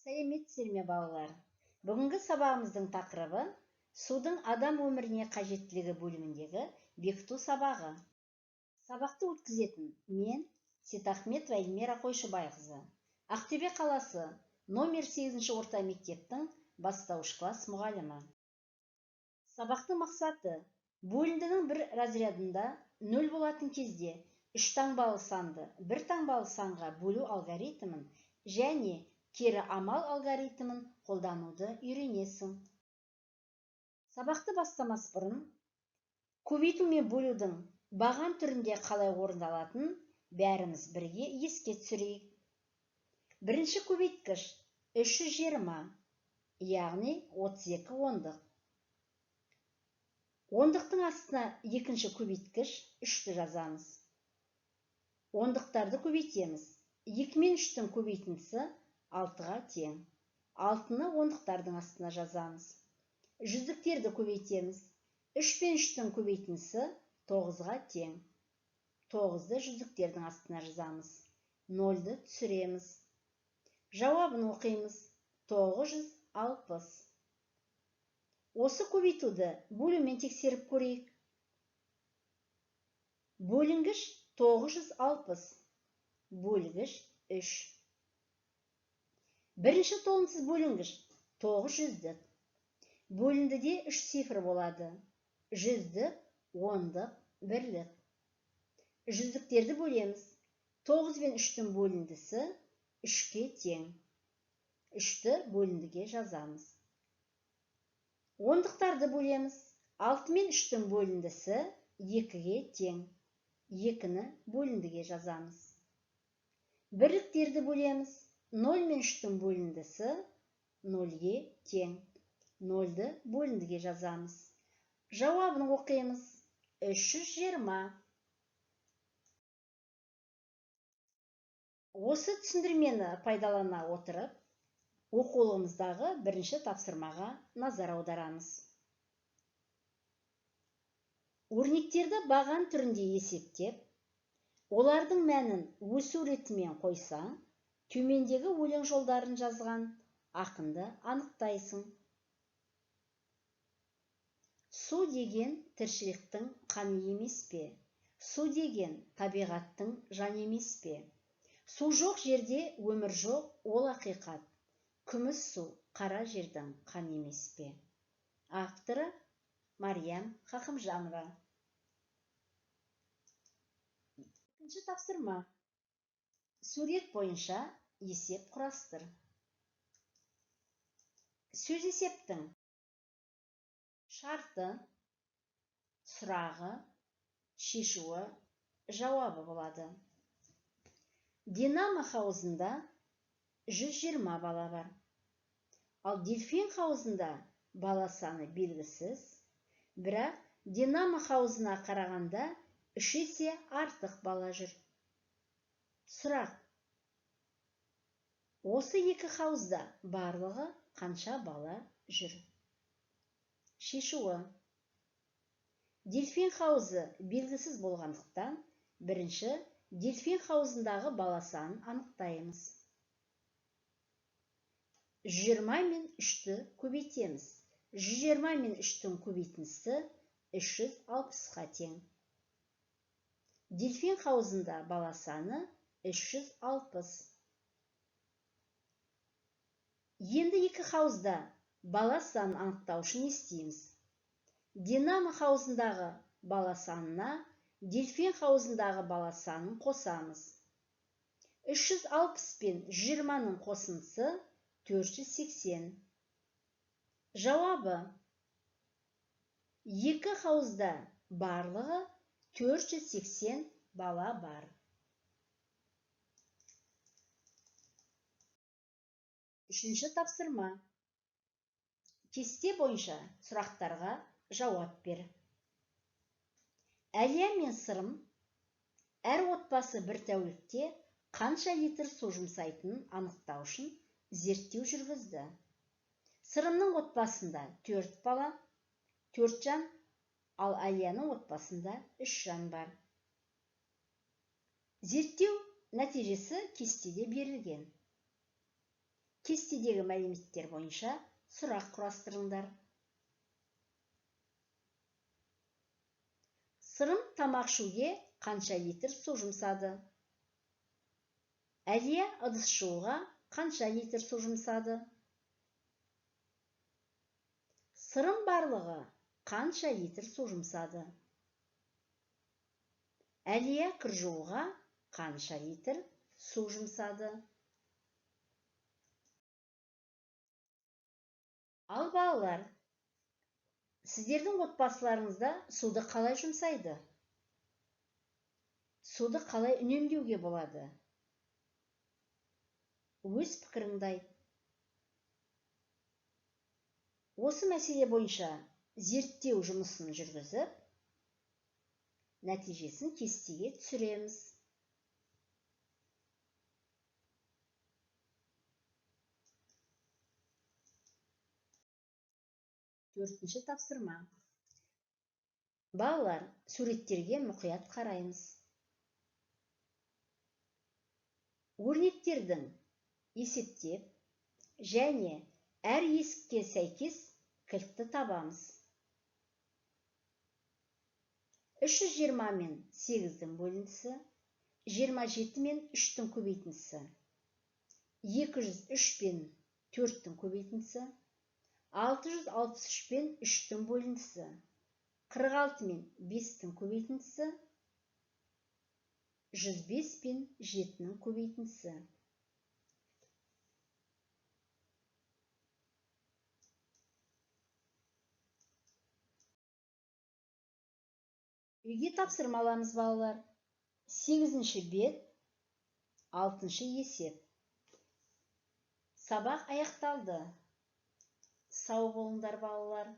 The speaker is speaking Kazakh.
Сәлеметсіздер ме балалар? Бүгінгі сабағымыздың тақырыбы судың адам өміріне қажеттілігі бөліміндегі бекіту сабағы. Сабақты өткізетін мен Сетахметова Эльмира Қойшыбайқызы, Ақтөбе қаласы номер 8 орта мектептің бастауыш класс мұғалімі. Сабақты мақсаты бөліндінің бір разрядында 0 болатын кезде 3 таңбалы санды 1 таңбалы санға бөлу алгоритмін және кері амал алгоритмін қолдануды үйренесің. Сабақты бастамас бұрын көбейту мен бөлудің баған түрінде қалай орындалатын бәріміз бірге еске түсірейік. Бірінші көбейткіш 320, яғни 32 ондық. Ондықтың астына екінші көбейткіш 3-ті жазамыз. Ондықтарды көбейтеміз. 2 мен 3-тің көбейтіндісі 6-ға тең. 6-ны ондықтардың астына жазамыз. Жүздіктерді көбейтеміз. 3 пен 3-тің көбейтіндісі 9-ға тең. 9-ды жүздіктердің астына жазамыз. 0-ды түсіреміз. Жауабын оқимыз. 960. Осы көбейтуді бөлумен тексеріп көрейік. Бөлінгіш 960. Бөлгіш 3. Бірінші толымсыз бөлінгіш 900-дік. Бөліндіде 3 цифр болады. 100-дік, 10-дық, 1-дік. Жүздіктерді бөлеміз. 9 пен 3-тің бөліндісі 3-ке тең. 3-ті бөліндіге жазамыз. Ондықтарды бөлеміз. 6 мен 3-тің бөліндісі 2-ге тең. 2-ні бөліндіге жазамыз. Бірліктерді бөлеміз. 0 мен 3-тің бөліндісі 0-ге тең. 0-ды бөліндіге жазамыз. Жауабын оқимыз. 320. Осы түсіндірмені пайдалана отырып, оқулығымыздағы бірінші тапсырмаға назар аударамыз. Өрнектерді баған түрінде есептеп, олардың мәнін өсу ретімен қойсаң, төмендегі өлең жолдарын жазған ақынды анықтайсың. Су деген тіршіліктің қаны емес пе? Су деген табиғаттың жаны емес пе? Су жоқ жерде өмір жоқ, ол ақиқат. Күміс су қара жердің қаны емес пе? Авторы Мариям Хақымжанова. Екінші тапсырма. Сурет бойынша есеп құрастыр. Сөз есептің шарты, сұрағы, шешуі, жауабы болады. Динамо хаузында 120 бала бар. Ал дельфин хаузында бала саны белгісіз, бірақ Динамо хаузына қарағанда 3 есе артық бала жүр. Сұрақ. Осы екі хаузда барлығы қанша бала жүр? Шешуі. Дельфин хаузы белгісіз болғандықтан, бірінші дельфин хаузындағы бала санын анықтаймыз. 120 мен 3-ті көбейтеміз. 120 мен 3-тің көбейтіндісі 360-ға тең. Дельфин хаузында бала саны 360. Енді екі хаузда бала санын анықтау үшін не істейміз? Динамо хаузындағы бала санына дельфин хаузындағы бала санын қосамыз. 360 пен 120-ның қосындысы 480. Жауабы. Екі хаузда барлығы 480 бала бар. Үшінші тапсырма. Кесте бойынша сұрақтарға жауап бер. Әлия мен Сырым әр отбасы бір тәулікте қанша литр су жұмсайтынын анықтау үшін зерттеу жүргізді. Сырымның отбасында 4 бала, 4 жан, ал Әлияның отбасында 3 жан бар. Зерттеу нәтижесі кестеде берілген. Кестедегі мәліметтер бойынша сұрақ құрастырыңдар. Сырым тамақ ішуге қанша литр су жұмсады? Әлия ыдыс жууға қанша литр су жұмсады? Сырым барлығы қанша литр су жұмсады? Әлия кір жууға қанша литр су жұмсады? Ал балалар, сіздердің отбасыларыңызда суды қалай жұмсайды? Суды қалай үнемдеуге болады? Өз пікіріңді айт. Осы мәселе бойынша зерттеу жұмысын жүргізіп, нәтижесін кестеге түсіреміз. Төртінші тапсырма. Балалар, суреттерге мұқият қараймыз. Өрнектердің есептеп және әр есікке сәйкес кілтті табамыз. 320 мен 8-дің бөлінісі, 27 мен 3-дің көбейтіндісі, 203 пен 4-дің көбейтіндісі, 663 пен 3-дің бөлінісі, 46 мен 5-дің көбейтіндісі, 105 пен 7-ның көбейтіндісі. Үйге тапсырма аламыз, балалар. 8-ші бет, 6-шы есеп. Сабақ аяқталды. Сау болыңдар, балалар.